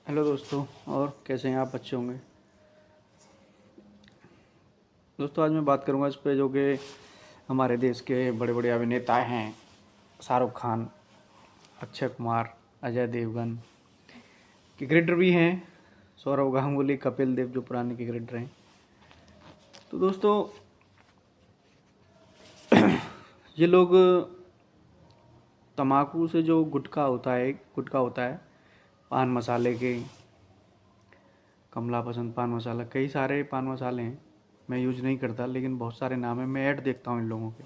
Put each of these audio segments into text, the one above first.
Hello दोस्तों। और कैसे हैं आप? अच्छे होंगे। दोस्तों, आज मैं बात करूंगा इस पे जो कि हमारे देश के बड़े बड़े अभिनेता हैं। शाहरुख खान, अक्षय कुमार, अजय देवगन, क्रिकेटर भी हैं। सौरव गांगुली, कपिल देव जो पुराने क्रिकेटर हैं। तो दोस्तों, ये लोग तम्बाकू से जो गुटखा होता है, पान मसाले के, कमला पसंद पान मसाला, कई सारे पान मसाले हैं। मैं यूज़ नहीं करता, लेकिन बहुत सारे नाम है। मैं ऐड देखता हूँ इन लोगों के।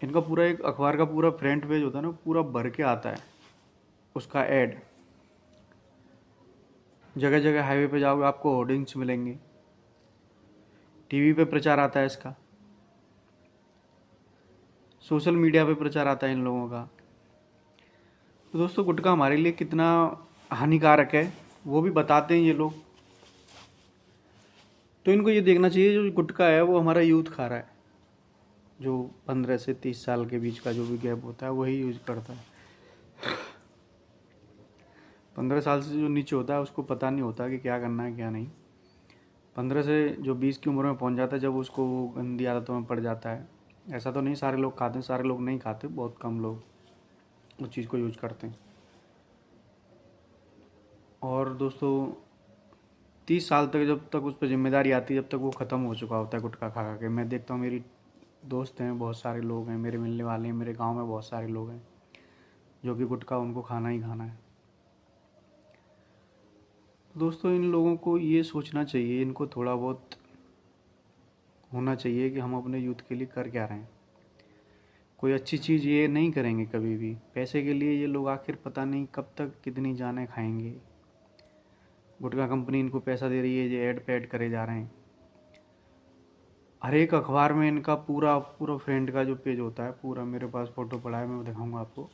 इनका पूरा एक अखबार का पूरा फ्रंट पेज होता है ना, पूरा भर के आता है उसका ऐड। जगह जगह हाईवे पे जाओगे आपको होर्डिंग्स मिलेंगे। टीवी पे प्रचार आता है इसका, सोशल मीडिया पे प्रचार आता है इन लोगों का। तो दोस्तों, गुटखा हमारे लिए कितना हानिकारक है वो भी बताते हैं ये लोग। तो इनको ये देखना चाहिए, जो गुटखा है वो हमारा यूथ खा रहा है। जो 15 से 30 साल के बीच का जो भी गैप होता है वही यूज करता है। 15 साल से जो नीचे होता है उसको पता नहीं होता कि क्या करना है क्या नहीं। 15 से जो 20 की उम्र में पहुंच जाता है, जब उसको वो गंदी आदतों में पड़ जाता है। ऐसा तो नहीं सारे लोग खाते हैं, सारे लोग नहीं खाते, बहुत कम लोग उस चीज़ को यूज करते हैं। और दोस्तों, 30 साल तक जब तक उस पर जिम्मेदारी आती है, जब तक वो ख़त्म हो चुका होता है गुटखा खा खा के। मैं देखता हूँ, मेरी दोस्त हैं, बहुत सारे लोग हैं मेरे मिलने वाले हैं, मेरे गांव में बहुत सारे लोग हैं जो कि गुटखा उनको खाना ही खाना है। दोस्तों, इन लोगों को ये सोचना चाहिए, इनको थोड़ा बहुत होना चाहिए कि हम अपने यूथ के लिए कर क्या रहे हैं। कोई अच्छी चीज़ ये नहीं करेंगे कभी भी। पैसे के लिए ये लोग आखिर पता नहीं कब तक कितनी जानें खाएंगे। गुटखा कंपनी इनको पैसा दे रही है, ये ऐड पैड करे जा रहे हैं। हर एक अखबार में इनका पूरा पूरा फ्रंट का जो पेज होता है, पूरा मेरे पास फ़ोटो पड़ा है, मैं दिखाऊंगा आपको।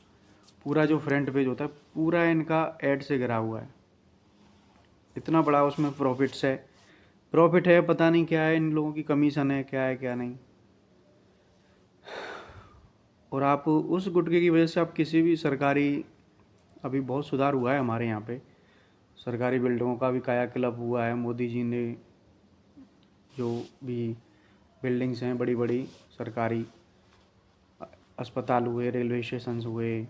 पूरा जो फ्रंट पेज होता है पूरा इनका ऐड से घिरा हुआ है। इतना बड़ा उसमें प्रॉफिट्स है, प्रॉफिट है, पता नहीं क्या है इन लोगों की, कमीशन है क्या है क्या नहीं। और आप उस गुटखे की वजह से आप किसी भी सरकारी, अभी बहुत सुधार हुआ है हमारे यहाँ पे, सरकारी बिल्डिंगों का भी कायाकल्प हुआ है। मोदी जी ने जो भी बिल्डिंग्स हैं बड़ी बड़ी सरकारी, अस्पताल हुए, रेलवे स्टेशन हुए,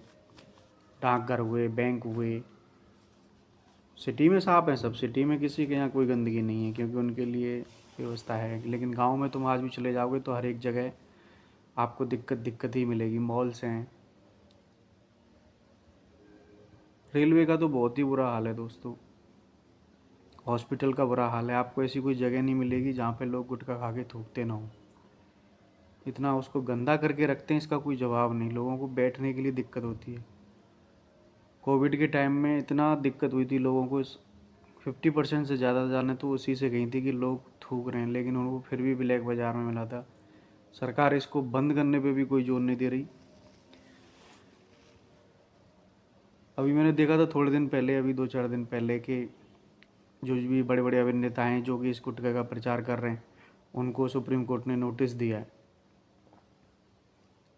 डाकघर हुए, बैंक हुए, सिटी में साफ है सब। सिटी में किसी के यहाँ कोई गंदगी नहीं है, क्योंकि उनके लिए व्यवस्था है। लेकिन गांव में तुम आज भी चले जाओगे तो हर एक जगह आपको दिक्कत ही मिलेगी। मॉल्स हैं, रेलवे का तो बहुत ही बुरा हाल है दोस्तों। हॉस्पिटल का बुरा हाल है। आपको ऐसी कोई जगह नहीं मिलेगी जहाँ पे लोग गुटखा खा के थूकते ना हो। इतना उसको गंदा करके रखते हैं, इसका कोई जवाब नहीं। लोगों को बैठने के लिए दिक्कत होती है। कोविड के टाइम में इतना दिक्कत हुई थी लोगों को, 50% से ज़्यादा जाने तो उसी से गई थी कि लोग थूक रहे हैं, लेकिन उनको फिर भी ब्लैक बाज़ार में मिला था। सरकार इसको बंद करने पे भी कोई जोर नहीं दे रही। अभी मैंने देखा था थोड़े दिन पहले, अभी 2-4 दिन पहले, कि जो भी बड़े बड़े अभिनेता हैं जो कि इस गुटखे का प्रचार कर रहे हैं, उनको सुप्रीम कोर्ट ने नोटिस दिया है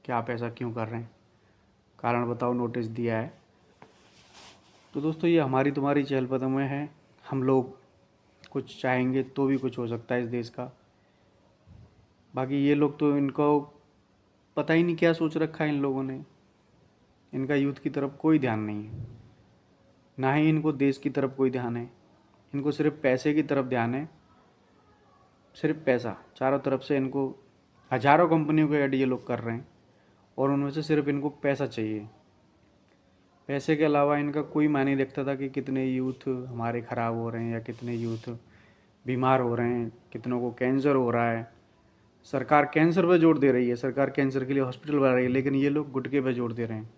कि आप ऐसा क्यों कर रहे हैं, कारण बताओ, नोटिस दिया है। तो दोस्तों, ये हमारी तुम्हारी चहलकदम में है। हम लोग कुछ चाहेंगे तो भी कुछ हो सकता है इस देश का। बाकी ये लोग तो, इनको पता ही नहीं क्या सोच रखा है इन लोगों ने। इनका यूथ की तरफ कोई ध्यान नहीं है, ना ही इनको देश की तरफ कोई ध्यान है। इनको सिर्फ पैसे की तरफ ध्यान है, सिर्फ पैसा। चारों तरफ से इनको हजारों कंपनियों के ऐड ये लोग कर रहे हैं, और उनमें से सिर्फ इनको पैसा चाहिए। पैसे के अलावा इनका कोई मायने नहीं रखता था कि कितने यूथ हमारे ख़राब हो रहे हैं या कितने यूथ बीमार हो रहे हैं, कितनों को कैंसर हो रहा है। सरकार कैंसर पर जोर दे रही है, सरकार कैंसर के लिए हॉस्पिटल बना रही है, लेकिन ये लोग गुटखे पर जोर दे रहे हैं।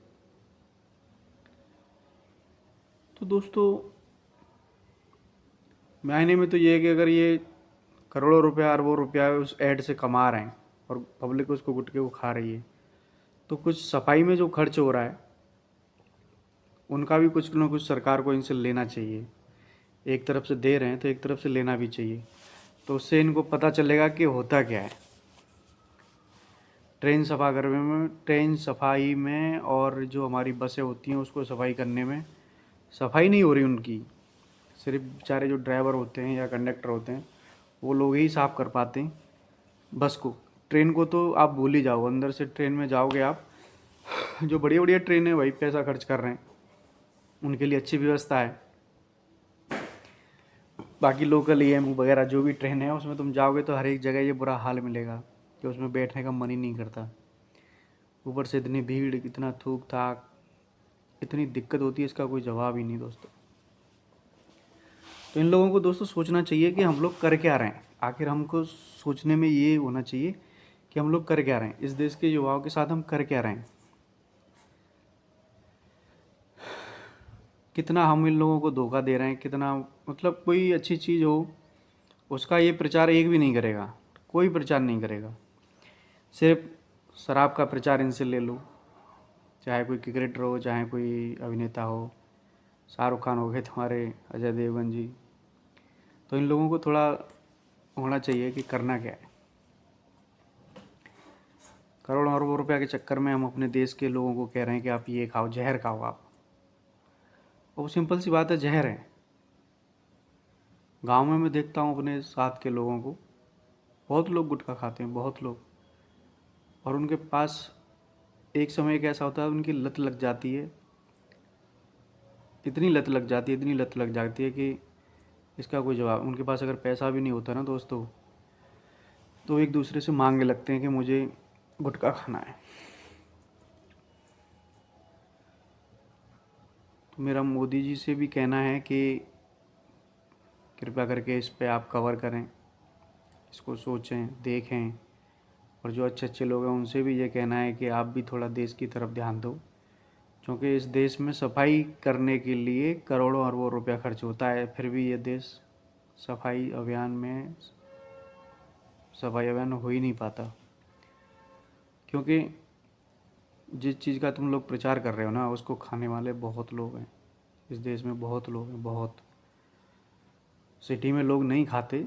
तो दोस्तों, मायने में तो ये है कि अगर ये करोड़ों रुपया, अरबों रुपया उस ऐड से कमा रहे हैं और पब्लिक उसको गुटखे को खा रही है, तो कुछ सफाई में जो खर्च हो रहा है उनका भी कुछ ना कुछ सरकार को इनसे लेना चाहिए। एक तरफ से दे रहे हैं तो एक तरफ से लेना भी चाहिए। तो उससे इनको पता चलेगा कि होता क्या है। ट्रेन सफाई में और जो हमारी बसें होती हैं उसको सफाई करने में सफाई नहीं हो रही उनकी। सिर्फ बेचारे जो ड्राइवर होते हैं या कंडक्टर होते हैं वो लोग ही साफ़ कर पाते हैं बस को। ट्रेन को तो आप भूल ही जाओ, अंदर से ट्रेन में जाओगे आप, जो बढ़िया बढ़िया ट्रेन है वही पैसा खर्च कर रहे हैं, उनके लिए अच्छी व्यवस्था है। बाकी लोकल EMU वगैरह जो भी ट्रेन है उसमें तुम जाओगे तो हर एक जगह ये बुरा हाल मिलेगा कि उसमें बैठने का मन ही नहीं करता। ऊपर से इतनी भीड़, इतना थूक थाक, इतनी दिक्कत होती है, इसका कोई जवाब ही नहीं दोस्तों। तो इन लोगों को दोस्तों सोचना चाहिए कि हम लोग कर क्या रहे हैं। आखिर हमको सोचने में ये होना चाहिए कि हम लोग कर क्या रहे हैं, इस देश के युवाओं के साथ हम कर क्या रहे हैं। कितना हम इन लोगों को धोखा दे रहे हैं, कितना मतलब कोई अच्छी चीज़ हो उसका ये प्रचार एक भी नहीं करेगा, कोई प्रचार नहीं करेगा। सिर्फ शराब का प्रचार इनसे ले लो, चाहे कोई क्रिकेटर हो, चाहे कोई अभिनेता हो, शाहरुख खान हो गए तुम्हारे, अजय देवगन जी। तो इन लोगों को थोड़ा होना चाहिए कि करना क्या है। करोड़ों अरबों रुपया के चक्कर में हम अपने देश के लोगों को कह रहे हैं कि आप ये खाओ, जहर खाओ आप। वो सिंपल सी बात है, जहर है। गांव में मैं देखता हूँ अपने साथ के लोगों को, बहुत लोग गुटखा खाते हैं, बहुत लोग, और उनके पास एक समय एक ऐसा होता है उनकी लत लग जाती है, इतनी लत लग जाती है, इतनी लत लग जाती है कि इसका कोई जवाब। उनके पास अगर पैसा भी नहीं होता ना दोस्तों, तो एक दूसरे से मांगने लगते हैं कि मुझे गुटखा खाना है। तो मेरा मोदी जी से भी कहना है कि कृपया करके इस पे आप कवर करें, इसको सोचें, देखें। और जो अच्छे अच्छे लोग हैं उनसे भी ये कहना है कि आप भी थोड़ा देश की तरफ ध्यान दो, क्योंकि इस देश में सफाई करने के लिए करोड़ों अरबों रुपया खर्च होता है, फिर भी ये देश सफाई अभियान हो ही नहीं पाता। क्योंकि जिस चीज़ का तुम लोग प्रचार कर रहे हो ना, उसको खाने वाले बहुत लोग हैं इस देश में, बहुत लोग हैं, बहुत। सिटी में लोग नहीं खाते,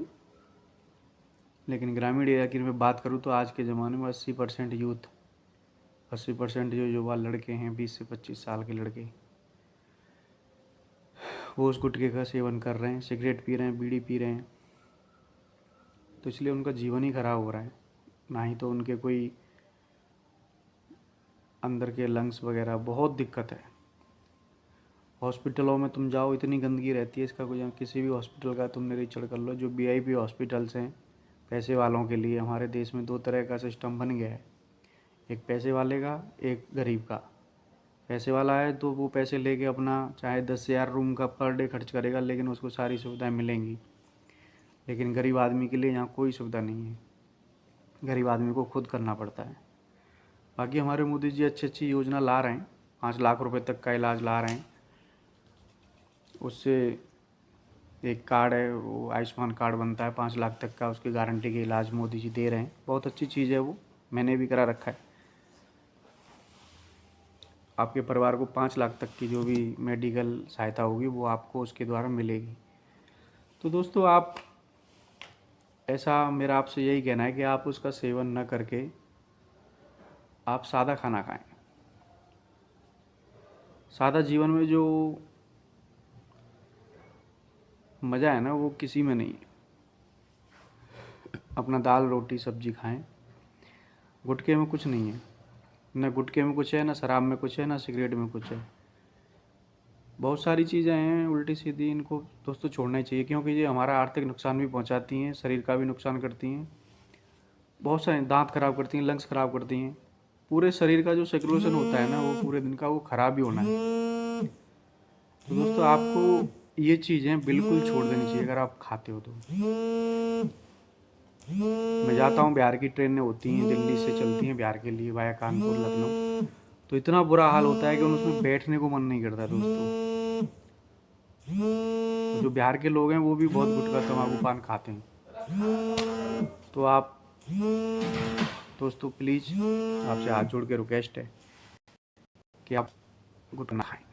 लेकिन ग्रामीण एरिया की मैं बात करूँ तो आज के ज़माने में 80% यूथ, 80% जो युवा लड़के हैं, 20 से 25 साल के लड़के, वो उस गुटखे का सेवन कर रहे हैं, सिगरेट पी रहे हैं, बीड़ी पी रहे हैं। तो इसलिए उनका जीवन ही खराब हो रहा है। ना ही तो उनके कोई अंदर के लंग्स वगैरह, बहुत दिक्कत है। हॉस्पिटलों में तुम जाओ, इतनी गंदगी रहती है, इसका कोई, किसी भी हॉस्पिटल का तुम निरीक्षण कर लो, जो VIP हॉस्पिटल्स हैं पैसे वालों के लिए। हमारे देश में 2 तरह का सिस्टम बन गया है, एक पैसे वाले का, एक गरीब का। पैसे वाला है तो वो पैसे लेके अपना चाहे 10,000 रूम का पर डे खर्च करेगा, लेकिन उसको सारी सुविधाएं मिलेंगी। लेकिन गरीब आदमी के लिए यहाँ कोई सुविधा नहीं है, गरीब आदमी को खुद करना पड़ता है। बाकी हमारे मोदी जी अच्छी अच्छी योजना ला रहे हैं, 5 लाख रुपए तक का इलाज ला रहे हैं। उससे एक कार्ड है, वो आयुष्मान कार्ड बनता है 5 लाख तक का, उसकी गारंटी के इलाज मोदी जी दे रहे हैं। बहुत अच्छी चीज़ है वो, मैंने भी करा रखा है। आपके परिवार को 5 लाख तक की जो भी मेडिकल सहायता होगी वो आपको उसके द्वारा मिलेगी। तो दोस्तों आप, ऐसा मेरा आपसे यही कहना है कि आप उसका सेवन न करके आप सादा खाना खाएं। सादा जीवन में जो मज़ा है ना, वो किसी में नहीं है। अपना दाल रोटी सब्जी खाएं। गुटखे में कुछ नहीं है, ना गुटखे में कुछ है, ना शराब में कुछ है, ना सिगरेट में कुछ है। बहुत सारी चीज़ें हैं उल्टी सीधी, इनको दोस्तों छोड़ना ही चाहिए, क्योंकि ये हमारा आर्थिक नुकसान भी पहुंचाती हैं, शरीर का भी नुकसान करती हैं। बहुत सारे दांत खराब करती हैं, लंग्स खराब करती हैं, पूरे शरीर का जो सर्कुलेशन होता है ना, वो पूरे दिन का वो खराब ही होना है। तो दोस्तों आपको ये चीज़ें बिल्कुल छोड़ देनी चाहिए अगर आप खाते हो तो। मैं जाता हूँ, बिहार की ट्रेनें होती हैं, दिल्ली से चलती हैं बिहार के लिए वाया कानपुर लखनऊ, तो इतना बुरा हाल होता है कि उसमें बैठने को मन नहीं करता दोस्तों। जो बिहार के लोग हैं वो भी बहुत गुटखा तंबाकू पान खाते हैं। तो आप दोस्तों प्लीज़ आपसे हाथ जोड़ के रिक्वेस्ट है कि आप गुटखा ना खाएं।